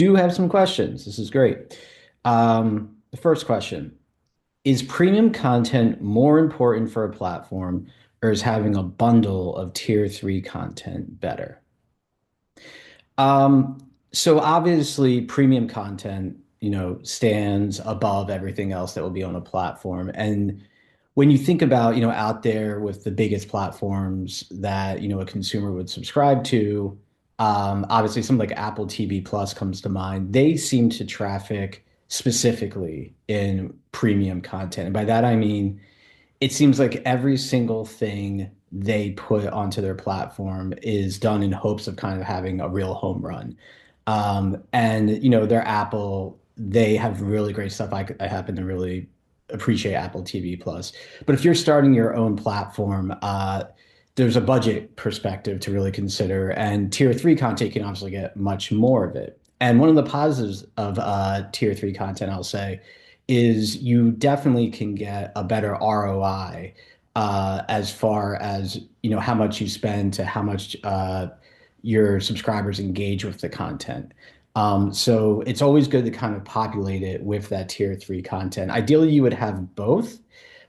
do have some questions. This is great. The first question, is premium content more important for a platform, or is having a bundle of tier three content better? Um, so obviously premium content, stands above everything else that will be on a platform. And when you think about, out there with the biggest platforms that, a consumer would subscribe to, obviously something like Apple TV Plus comes to mind. They seem to traffic specifically in premium content. And by that I mean it seems like every single thing they put onto their platform is done in hopes of kind of having a real home run. And their Apple, they have really great stuff. I happen to really appreciate Apple TV Plus. But if you're starting your own platform, there's a budget perspective to really consider, and tier three content can obviously get much more of it. And one of the positives of tier three content, I'll say, is you definitely can get a better ROI as far as how much you spend to how much your subscribers engage with the content. So it's always good to kind of populate it with that tier three content. Ideally, you would have both,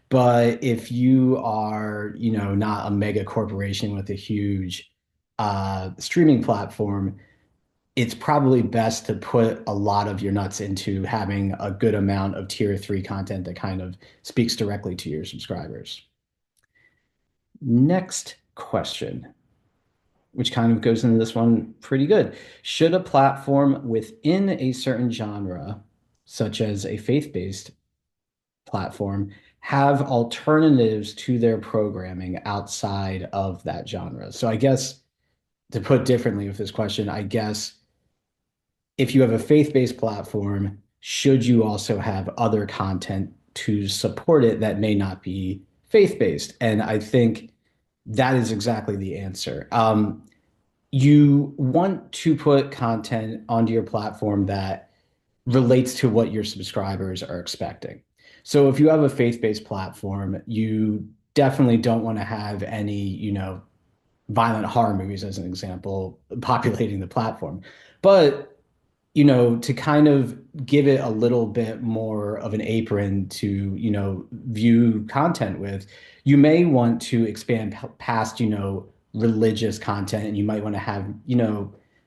but if you are, not a mega corporation with a huge streaming platform, it's probably best to put a lot of your nuts into having a good amount of tier three content that kind of speaks directly to your subscribers. Next question, which kind of goes into this one pretty good. Should a platform within a certain genre, such as a faith-based platform, have alternatives to their programming outside of that genre? So I guess to put differently with this question, I guess if you have a faith-based platform, should you also have other content to support it that may not be faith-based? And I think that is exactly the answer. You want to put content onto your platform that relates to what your subscribers are expecting. So if you have a faith-based platform, you definitely don't want to have any, violent horror movies, as an example, populating the platform. But to kind of give it a little bit more of an apron to, view content with, you may want to expand past, religious content, and you might want to have,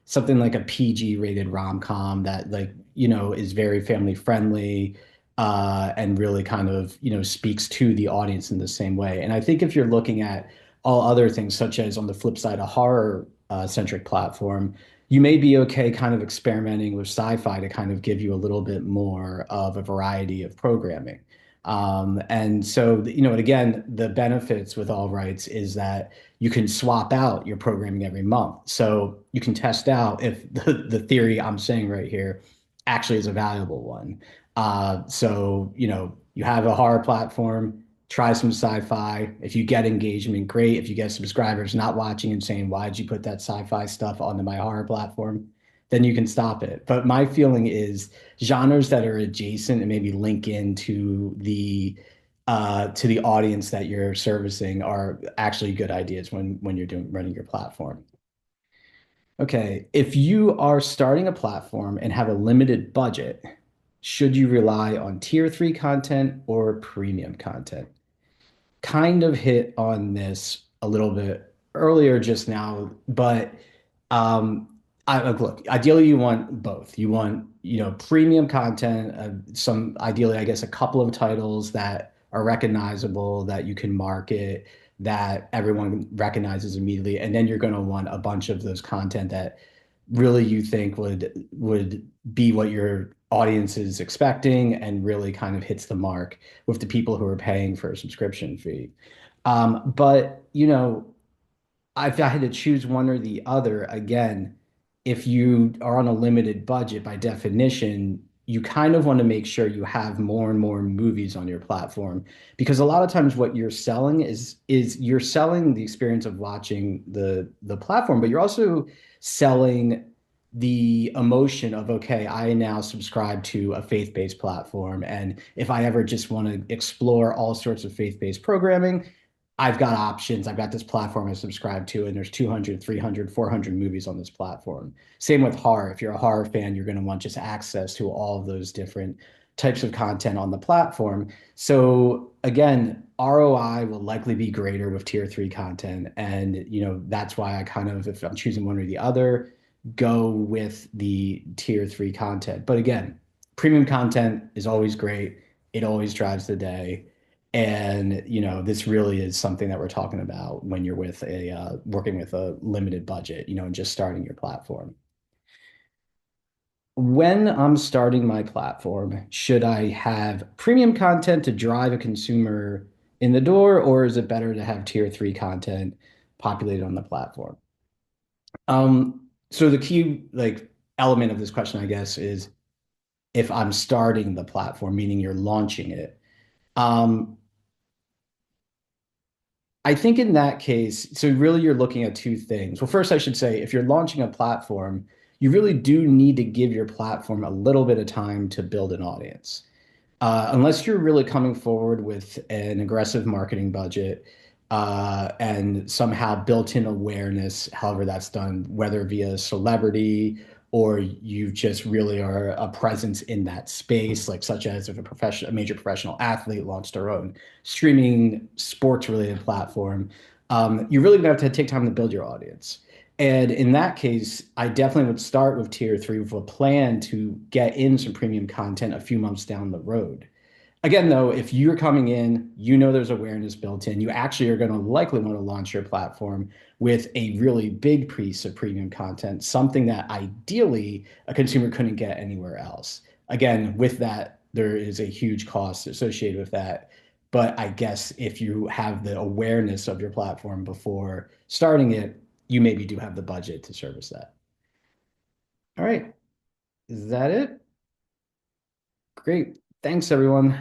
something like a PG rated rom-com that like, is very family friendly, and really kind of, speaks to the audience in the same way. And I think if you're looking at all other things, such as on the flip side, a horror centric platform, you may be okay kind of experimenting with sci-fi to kind of give you a little bit more of a variety of programming. And so, and again, the benefits with all rights is that you can swap out your programming every month. So you can test out if the theory I'm saying right here actually is a valuable one. So, you have a horror platform, try some sci-fi. If you get engagement, great. If you get subscribers not watching and saying, why'd you put that sci-fi stuff onto my horror platform? Then you can stop it. But my feeling is genres that are adjacent and maybe link into the audience that you're servicing are actually good ideas when you're doing running your platform. Okay, if you are starting a platform and have a limited budget, should you rely on tier three content or premium content? Kind of hit on this a little bit earlier just now, but look, ideally you want both. You want, premium content, some ideally, I guess, a couple of titles that are recognizable, that you can market, that everyone recognizes immediately, and then you're going to want a bunch of those content that really you think would be what your audience is expecting and really kind of hits the mark with the people who are paying for a subscription fee. But if I had to choose one or the other, again, if you are on a limited budget, by definition, you kind of want to make sure you have more and more movies on your platform, because a lot of times what you're selling is you're selling the experience of watching the platform, but you're also selling the emotion of, okay, I now subscribe to a faith-based platform, and if I ever just want to explore all sorts of faith-based programming, I've got options. I've got this platform I subscribe to, and there's 200, 300, 400 movies on this platform. Same with horror. If you're a horror fan, you're going to want just access to all of those different types of content on the platform. So again, ROI will likely be greater with tier three content. And, that's why I kind of, if I'm choosing one or the other, go with the tier three content. But again, premium content is always great. It always drives the day. And this really is something that we're talking about when you're with a working with a limited budget, and just starting your platform. When I'm starting my platform, should I have premium content to drive a consumer in the door, or is it better to have tier three content populated on the platform? So the key element of this question, I guess, is if I'm starting the platform, meaning you're launching it. Um, I think in that case, so really you're looking at two things. Well, first, I should say, if you're launching a platform, you really do need to give your platform a little bit of time to build an audience. Unless you're really coming forward with an aggressive marketing budget and somehow built-in awareness, however that's done, whether via celebrity or you just really are a presence in that space, like such as if a major professional athlete launched their own streaming sports-related platform, you're really gonna have to take time to build your audience. And in that case, I definitely would start with tier three with a plan to get in some premium content a few months down the road. Again, though, if you're coming in, there's awareness built in, you actually are going to likely want to launch your platform with a really big piece of premium content, something that ideally a consumer couldn't get anywhere else. Again, with that, there is a huge cost associated with that. But I guess if you have the awareness of your platform before starting it, you maybe do have the budget to service that. All right. Is that it? Great. Thanks, everyone.